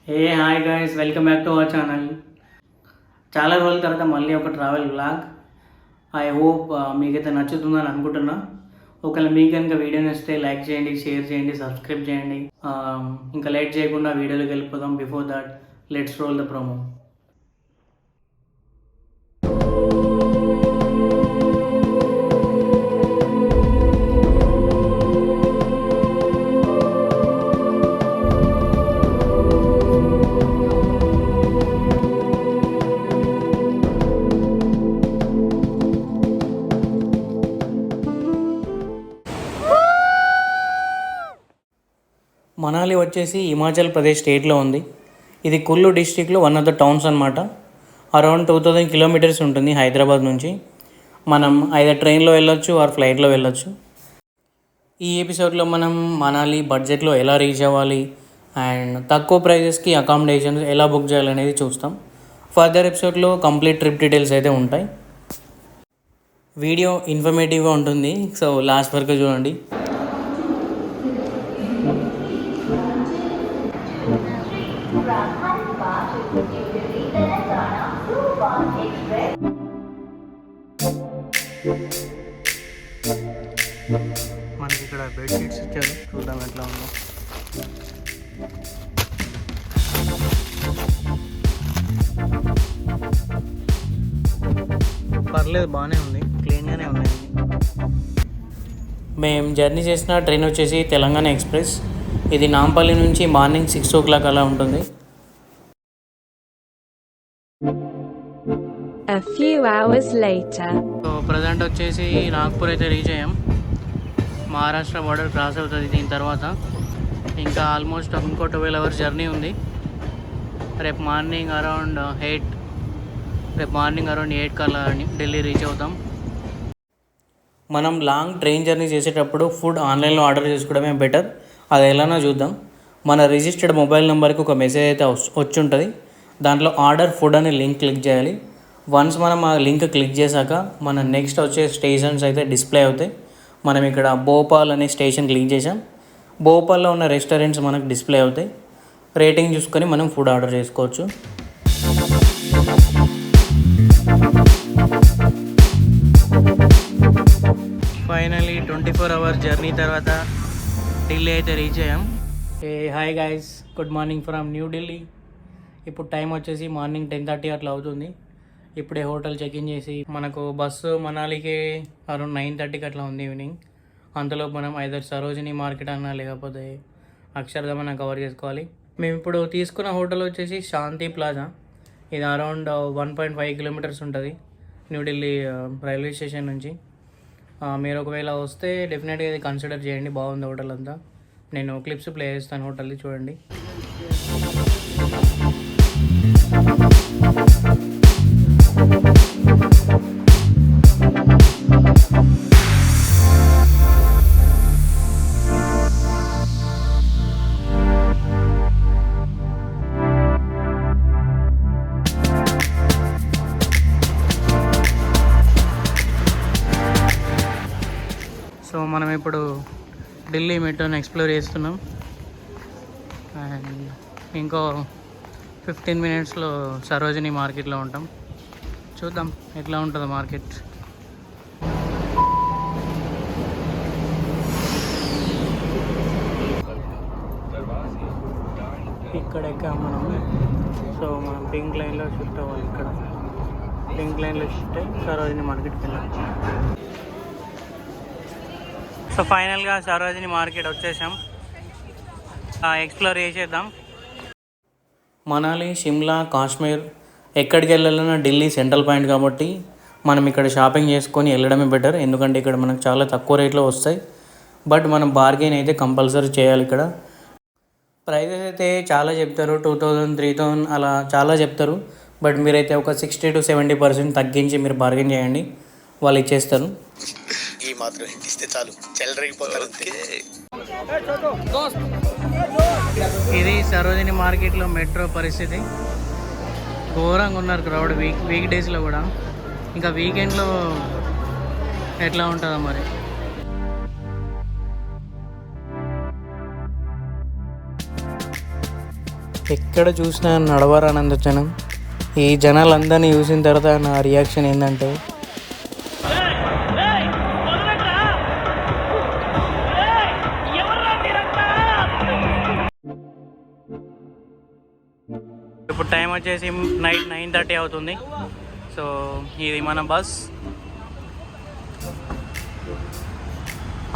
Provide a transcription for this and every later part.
Hey hi guys, welcome back to our channel. చాలా రోజుల తర్వాత మళ్ళీ ఒక ట్రావెల్ వ్లాగ్. ఐ హోప్ మీకైతే నచ్చుతుందని అనుకుంటున్నా. ఒకవేళ మీకు కనుక వీడియో నచ్చితే లైక్ చేయండి, షేర్ చేయండి, సబ్స్క్రైబ్ చేయండి. ఇంకా లేట్ చేయకుండా వీడియోలోకి వెళ్ళిపోదాం. Before that let's roll the promo. Manali వచ్చేసి హిమాచల్ ప్రదేశ్ స్టేట్లో ఉంది. ఇది కుల్లు డిస్టిక్లో వన్ ఆఫ్ ద టౌన్స్ అనమాట. అరౌండ్ 2000 కిలోమీటర్స్ ఉంటుంది హైదరాబాద్ నుంచి. మనం ఐదర్ ట్రైన్లో వెళ్ళొచ్చు ఆర్ ఫ్లైట్లో వెళ్ళొచ్చు. ఈ ఎపిసోడ్లో మనం మనాలి బడ్జెట్లో ఎలా రీచ్ అవ్వాలి అండ్ తక్కువ ప్రైజెస్కి అకామిడేషన్స్ ఎలా బుక్ చేయాలనేది చూస్తాం. ఫర్దర్ ఎపిసోడ్లో కంప్లీట్ ట్రిప్ డీటెయిల్స్ అయితే ఉంటాయి. వీడియో ఇన్ఫర్మేటివ్గా ఉంటుంది, సో లాస్ట్ వరకు చూడండి. మనకి ఇక్కడ బెడ్షీట్స్ ఇచ్చారు, చూద్దాం ఎట్లా ఉందో. పర్లేదు, బాగానే ఉంది, క్లీన్గానే ఉన్నాయి. మేము జర్నీ చేసిన ట్రైన్ వచ్చేసి తెలంగాణ ఎక్స్ప్రెస్. ఇది నాంపల్లి నుంచి మార్నింగ్ 6 o'clock అలా ఉంటుంది. A few hours later. So present వచ్చేసి నాగ్పూర్ అయితే రీచ్ అయ్యాం. మహారాష్ట్ర బార్డర్ క్రాస్ అవుతుంది దీని తర్వాత. ఇంకా ఆల్మోస్ట్ ఇంకో 12 hours జర్నీ ఉంది. రేపు మార్నింగ్ అరౌండ్ 8 కల్లా ఢిల్లీ రీచ్ అవుతాం. మనం లాంగ్ ట్రైన్ జర్నీ చేసేటప్పుడు ఫుడ్ ఆన్లైన్లో ఆర్డర్ చేసుకోవడమే బెటర్. అది ఎలానో చూద్దాం. మన రిజిస్టర్డ్ మొబైల్ నెంబర్కి ఒక మెసేజ్ అయితే వచ్చి ఉంటుంది. దాంట్లో ఆర్డర్ ఫుడ్ అనే లింక్ క్లిక్ చేయాలి. వన్స్ మనం ఆ లింక్ క్లిక్ చేశాక మన నెక్స్ట్ వచ్చే స్టేషన్స్ అయితే డిస్ప్లే అవుతాయి. మనం ఇక్కడ భోపాల్ అనే స్టేషన్ క్లిక్ చేసాం. భోపాల్లో ఉన్న రెస్టారెంట్స్ మనకు డిస్ప్లే అవుతాయి. రేటింగ్ చూసుకొని మనం ఫుడ్ ఆర్డర్ చేసుకోవచ్చు. ఫైనలీ 24 hours జర్నీ తర్వాత ఢిల్లీ అయితే రీచ్ అయ్యాం. Hi guys, good morning from new Delhi. ఇప్పుడు టైం వచ్చేసి మార్నింగ్ 10:30 అట్లా అవుతుంది. ఇప్పుడే హోటల్ చెక్ఇన్ చేసి మనకు బస్సు మనాలికి అరౌండ్ 9:30కి అట్లా ఉంది ఈవినింగ్. అంతలో మనం ఐదర్ సరోజిని మార్కెట్ అన్నా లేకపోతే అక్షర్ధామ్ అన్న కవర్ చేసుకోవాలి. మేము ఇప్పుడు తీసుకున్న హోటల్ వచ్చేసి శాంతి ప్లాజా. ఇది అరౌండ్ 1.5 kilometers ఉంటుంది న్యూఢిల్లీ రైల్వే స్టేషన్ నుంచి. మీరు ఒకవేళ వస్తే డెఫినెట్గా ఇది కన్సిడర్ చేయండి, బాగుంది హోటల్ అంతా. నేను క్లిప్స్ ప్లే చేస్తాను హోటల్ది, చూడండి. సో మనం ఇప్పుడు ఢిల్లీ మెట్రోని ఎక్స్ప్లోర్ చేస్తున్నాం. అండ్ ఇంకో 15 minutesలో సరోజిని మార్కెట్లో ఉంటాం. చూద్దాం ఎట్లా ఉంటుందో మార్కెట్. ఇక్కడ ఎక్కాం మనం. సో మనం పింక్ లైన్లో షిఫ్ట్ అవ్వాలి. ఇక్కడ పింక్ లైన్లో షిఫ్ట్ అయ్యి సరోజిని మార్కెట్కి వెళ్ళాలి. సో ఫైనల్గా సరోజిని మార్కెట్ వచ్చేసాం. ఎక్స్ప్లోర్ చేసేద్దాం. మనాలి, షిమ్లా, కాశ్మీర్ ఎక్కడికి వెళ్ళాలన్నా ఢిల్లీ సెంట్రల్ పాయింట్ కాబట్టి మనం ఇక్కడ షాపింగ్ చేసుకొని వెళ్ళడమే బెటర్. ఎందుకంటే ఇక్కడ మనకు చాలా తక్కువ రేట్లో వస్తాయి. బట్ మనం బార్గెన్ అయితే కంపల్సరీ చేయాలి. ఇక్కడ ప్రైజెస్ అయితే చాలా చెప్తారు, 2000, 3000 అలా చాలా చెప్తారు. బట్ మీరైతే ఒక 60 to 70% తగ్గించి మీరు బార్గెన్ చేయండి, వాళ్ళు ఇచ్చేస్తారు. ఈ మాత్రం ఇస్తే చాలు, చెల్లరగిపోతారు. ఇది సరోజిని మార్కెట్లో మెట్రో పరిస్థితి. ఘోరంగా ఉన్నారు క్రౌడ్ వీక్ డేస్లో కూడా. ఇంకా వీకెండ్లో ఎట్లా ఉంటుందో మరి. ఎక్కడ చూసినా నడవరానంద జనం. ఈ జనాలందరినీ చూసిన తర్వాత నా రియాక్షన్ ఏంటంటే, ఇప్పుడు టైం వచ్చేసి నైట్ 9:30 అవుతుంది. సో ఇది మన బస్.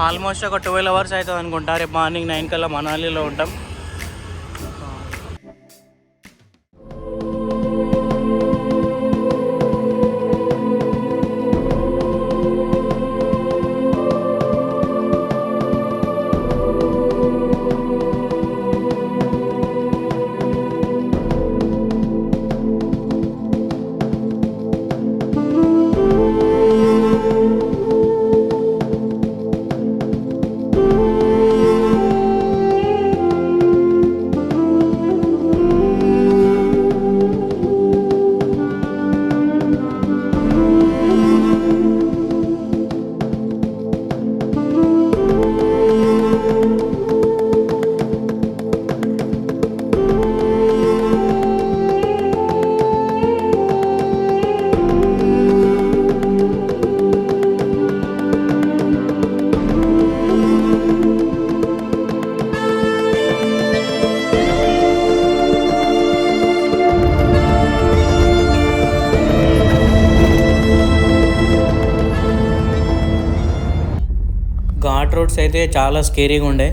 ఆల్మోస్ట్ ఒక 12 అవర్స్ అవుతుంది అనుకుంటా. రేపు మార్నింగ్ 9 కల్లా మనాలిలో ఉంటాం. ఘాట్ రోడ్స్ అయితే చాలా స్కేరీగా ఉండే.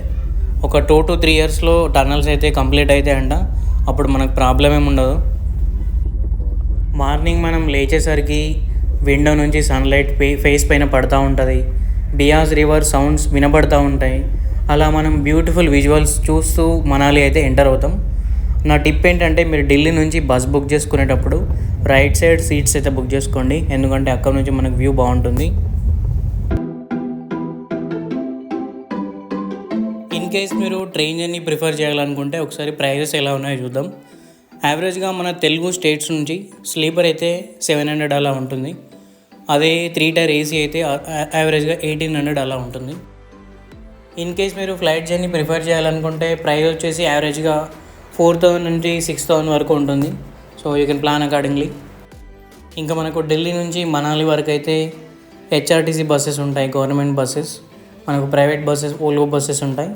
ఒక 2 to 3 ఇయర్స్లో టన్నల్స్ అయితే కంప్లీట్ అవుతాయంట. అప్పుడు మనకు ప్రాబ్లం ఏమి ఉండదు. మార్నింగ్ మనం లేచేసరికి విండో నుంచి సన్లైట్ ఫేస్ పైన పడుతూ ఉంటుంది. బియాస్ రివర్ సౌండ్స్ వినబడుతూ ఉంటాయి. అలా మనం బ్యూటిఫుల్ విజువల్స్ చూస్తూ మనాలి అయితే ఎంటర్ అవుతాం. నా టిప్ ఏంటంటే, మీరు ఢిల్లీ నుంచి బస్ బుక్ చేసుకునేటప్పుడు రైట్ సైడ్ సీట్స్ అయితే బుక్ చేసుకోండి. ఎందుకంటే అక్కడ నుంచి మనకు వ్యూ బాగుంటుంది. ఇన్ కేస్ మీరు ట్రైన్ జర్నీ ప్రిఫర్ చేయాలనుకుంటే ఒకసారి ప్రైజెస్ ఎలా ఉన్నాయో చూద్దాం. యావరేజ్గా మన తెలుగు స్టేట్స్ నుంచి స్లీపర్ అయితే 700 అలా ఉంటుంది. అదే 3 టైర్ ఏసీ అయితే యావరేజ్గా 1800 అలా ఉంటుంది. ఇన్ కేస్ మీరు ఫ్లైట్ జర్నీ ప్రిఫర్ చేయాలనుకుంటే ప్రైస్ వచ్చేసి యావరేజ్గా 4000 నుంచి 6000 వరకు ఉంటుంది. So you can plan accordingly. ఇంకా మనకు ఢిల్లీ నుంచి మనాలి వరకు అయితే హెచ్ఆర్టీసీ బస్సెస్ ఉంటాయి, గవర్నమెంట్ బస్సెస్. మనకు ప్రైవేట్ బస్సెస్, ఓల్వో బస్సెస్ ఉంటాయి.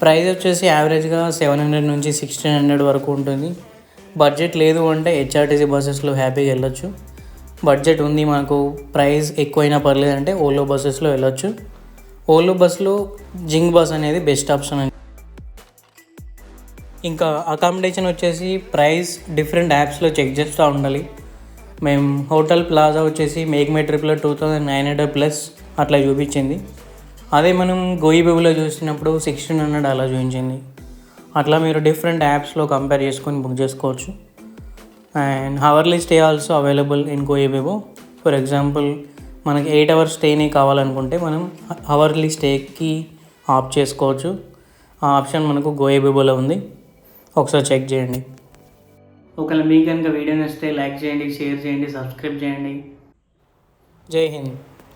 ప్రైస్ వచ్చేసి యావరేజ్గా 700 నుంచి 1600 వరకు ఉంటుంది. బడ్జెట్ లేదు అంటే హెచ్ఆర్టీసీ బస్సెస్లో హ్యాపీగా వెళ్ళొచ్చు. బడ్జెట్ ఉంది, మనకు ప్రైస్ ఎక్కువైనా పర్లేదు అంటే ఓల్వో బస్సెస్లో వెళ్ళొచ్చు. ఓల్వో బస్సులో జింగ్ బస్ అనేది బెస్ట్ ఆప్షన్ అండి. ఇంకా అకామిడేషన్ వచ్చేసి ప్రైస్ డిఫరెంట్ యాప్స్లో చెక్ చేస్తూ ఉండాలి. మేము హోటల్ ప్లాజా వచ్చేసి మేక్ మై ట్రిప్లో 2900+ అట్లా చూపించింది. అదే మనం గోయిబేబులో చూసినప్పుడు 1600 అలా చూపించింది. అట్లా మీరు డిఫరెంట్ యాప్స్లో కంపేర్ చేసుకొని బుక్ చేసుకోవచ్చు. And hourly stay also available in Goibibo. For example మనకి 8 అవర్స్ స్టేనే కావాలనుకుంటే మనం హవర్లీ స్టేకి ఆప్ట్ చేసుకోవచ్చు. ఆ ఆప్షన్ మనకు గోయిబేబోలో ఉంది. ఒకసారి చెక్ చేయండి. ఒకవేళ మీకు కనుక వీడియో నచ్చితే లైక్ చేయండి, షేర్ చేయండి, సబ్స్క్రైబ్ చేయండి. జై హింద్.